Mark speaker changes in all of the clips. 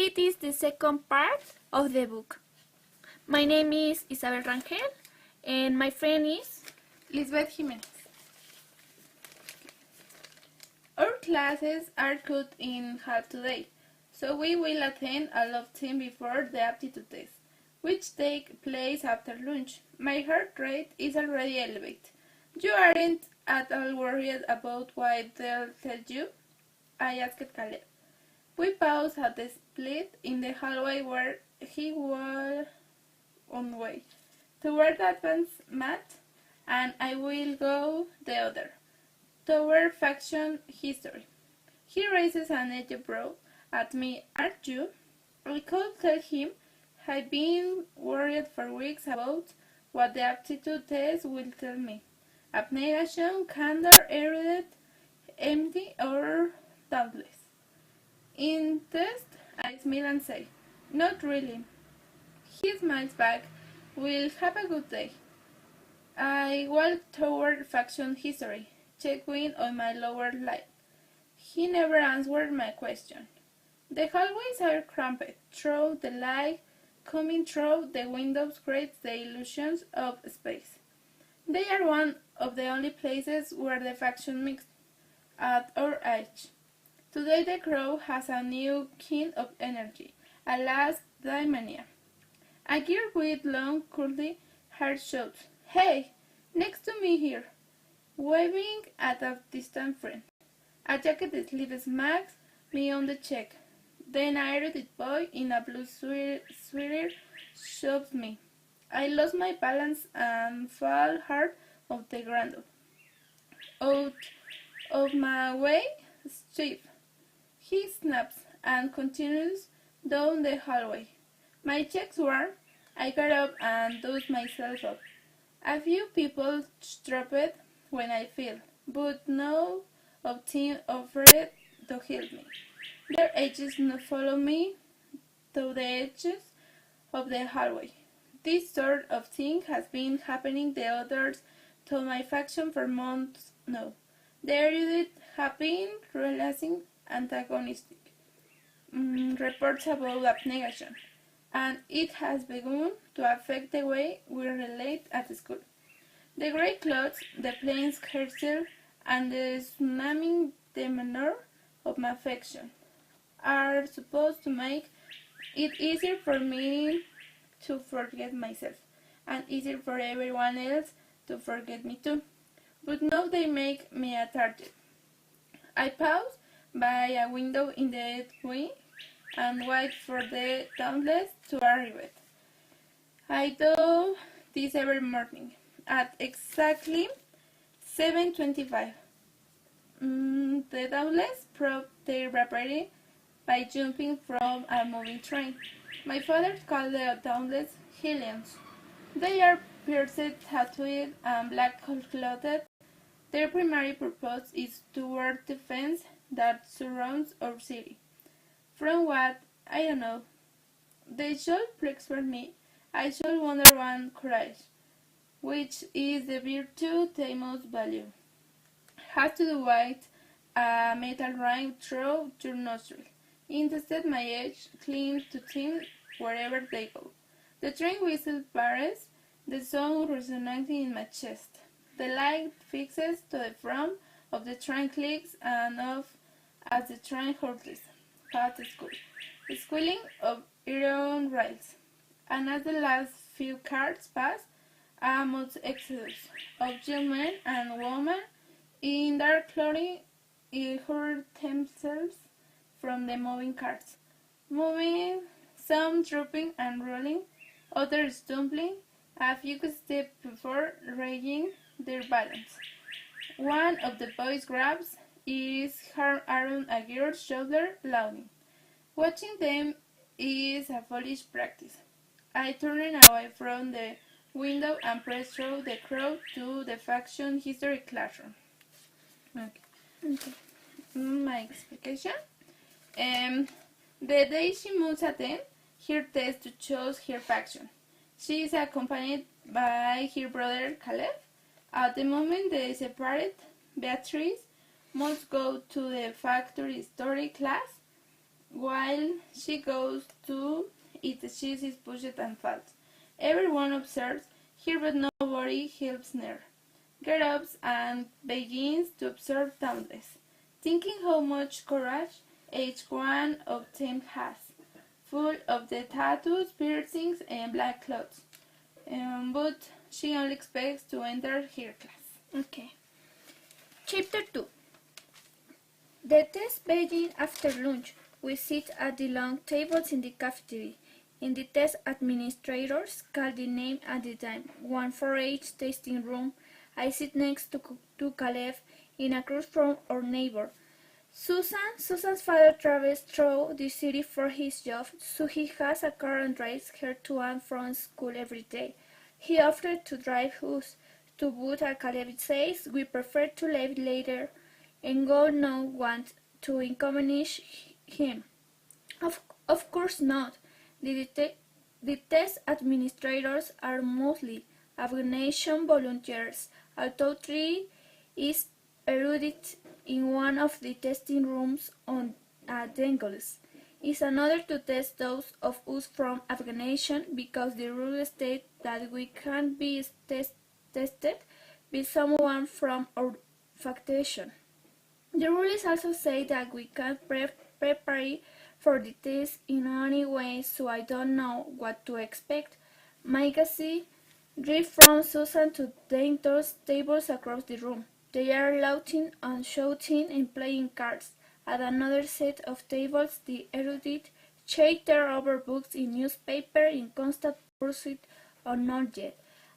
Speaker 1: It is the second part of the book. My name is Isabel Rangel and my friend is
Speaker 2: Lisbeth Jimenez. Our classes are cut in half today, so we will attend a love team before the aptitude test, which take place after lunch. My heart rate is already elevated. You aren't at all worried about what they'll tell you? I asked Caleb. We paused at the split in the hallway where he was on the way toward the advanced math, and I will go the other, toward faction history. He raises an eyebrow at me. Aren't you? I could tell him I've been worried for weeks about what the aptitude test will tell me. Abnegation, candor, erudite, empty, or doubtless. In test, I smile and say, "Not really." He smiles back. "We'll have a good day." I walk toward faction history, check wind on my lower lip. He never answered my question. The hallways are cramped. Through the light coming through the windows creates the illusions of space. They are one of the only places where the faction mix at our age. Today the crowd has a new kind of energy, a last daimania. A girl with long curly hair shouts, "Hey, next to me here," waving at a distant friend. A jacket sleeve smacks me on the cheek. Then an erudite boy in a blue sweater shoves me. I lose my balance and fall hard off the ground. Out of my way, Steve. He snaps and continues down the hallway. My cheeks warm. I get up and dust myself up. A few people stopped when I fell, but no of them offered to help me. Their ages follow me to the edges of the hallway. This sort of thing has been happening the others to my faction for months now. The erudite have been realizing antagonistic reports about abnegation, and it has begun to affect the way we relate at school. The grey clothes, the plain hairstyle, and the tsunami demeanor of my faction are supposed to make it easier for me to forget myself, and easier for everyone else to forget me too. But now they make me a target. I pause by a window in the wing and wait for the dauntless to arrive. I do this every morning at exactly 7:25. The dauntless prove their bravery by jumping from a moving train. My father called the dauntless Hellions. They are pierced, tattooed, and black-clothed. Their primary purpose is toward the fence that surrounds our city. From what? I don't know. They should flex for me. I should wonder one courage, which is the virtue they most value. Has to do with a metal ring through your nostril. Instead, my age clings to them wherever they go. The train whistle blares, the sound resonating in my chest. The light fixes to the front of the train clicks and off as the train hurtles past the school, squealing of iron rails. And as the last few cars pass, a mock exodus of young men and women in dark clothing hurl themselves from the moving cars, moving, some drooping and rolling, others stumbling a few steps before regaining their balance. One of the boys grabs his arm around a girl's shoulder, laughing. Watching them is a foolish practice. I turn away from the window and press through the crowd to the faction history classroom. Okay. My explication. The day she moves attend her test to choose her faction. She is accompanied by her brother Caleb. At the moment they separate, Beatrice must go to the factory history class While she goes to it, she is pushed and falls. Everyone observes her, but nobody helps her. Get up and begins to observe Dauntless, thinking how much courage each one of them has, full of the tattoos, piercings, and black clothes. But she only expects to enter her class.
Speaker 1: Okay. Chapter 2. The test begins after lunch. We sit at the long tables in the cafeteria. In the test, administrators call the name at the time, one for each tasting room. I sit next to Caleb in across from our neighbor. Susan's father travels through the city for his job, so he has a car and drives her to and from school every day. He offered to drive us to but Caleb says we prefer to leave later and go no want to inconvenience him. Of course not. The test administrators are mostly Afghan volunteers, although 3 is erudite in one of the testing rooms on Dengles. Is another to test those of us from Afghanistan because the rule states that we can't be tested by someone from our faction. The rules also say that we can't prepare for the test in any way, so I don't know what to expect. Magazine read from Susan to Dentor's tables across the room. They are laughing and shouting and playing cards. At another set of tables, the erudite chatter over books in newspaper in constant pursuit of knowledge.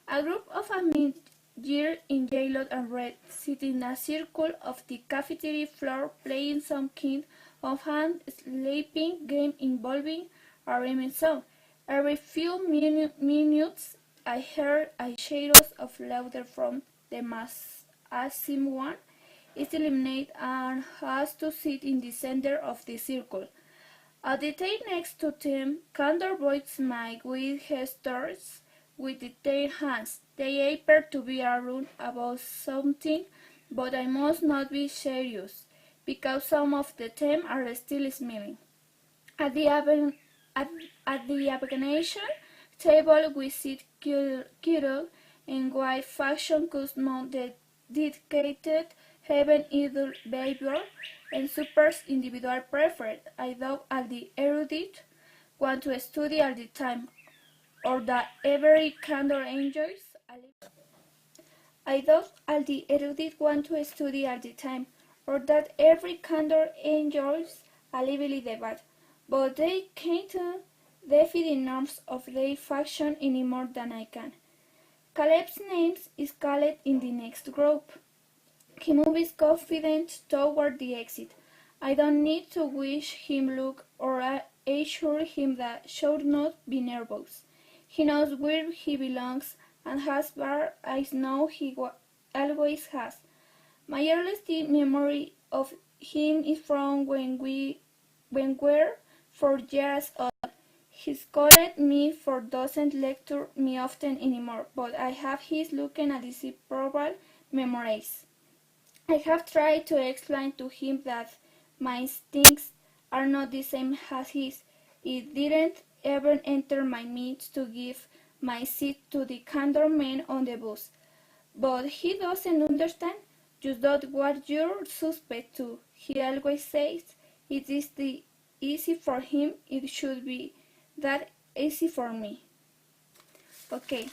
Speaker 1: A group of mid-year in yellow and red sit in a circle of the cafeteria floor playing some kind of hand-slapping game involving a rhyming song. Every few minutes I hear a shadow of laughter from the massive one is eliminated and has to sit in the center of the circle. At the table next to them, Candor boys make with gestures with their hands. They appear to be arguing about something, but I must not be serious, because some of them are still smiling. At the Afghanation table we sit cuddled in white fashion custom dedicated heaven idol behavior and super's individual preferred. I doubt all the erudite want to study all the time, or that every candor enjoys I doubt all the erudite want to study all the time, or that every candor enjoys a lively debate, but they can't defy the norms of their faction any more than I can. Caleb's name is called in the next group. He moves confident toward the exit. I don't need to wish him luck or assure him that should not be nervous. He knows where he belongs and has far I know he always has. My earliest memory of him is from when we're 4 years old. He scolded me for doesn't lecture me often anymore, but I have his looking at his probable memories. I have tried to explain to him that my instincts are not the same as his. It didn't ever enter my mind to give my seat to the candor man on the bus. But he doesn't understand. Just not what you're suspect to. He always says it is the easy for him, it should be that easy for me. Okay,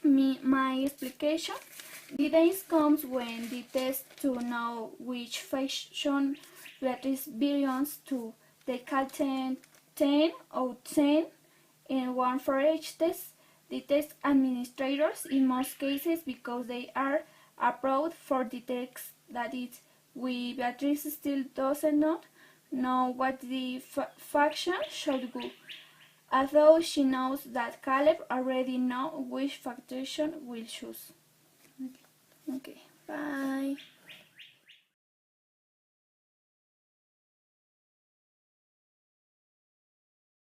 Speaker 1: my explication. The days comes when the test to know which faction Beatrice belongs to. They call 10 out 10 and one for each test. The test administrators, in most cases, because they are approved for the text that is, Beatrice still doesn't know what the faction should go, although she knows that Caleb already knows which faction will choose. Okay, bye.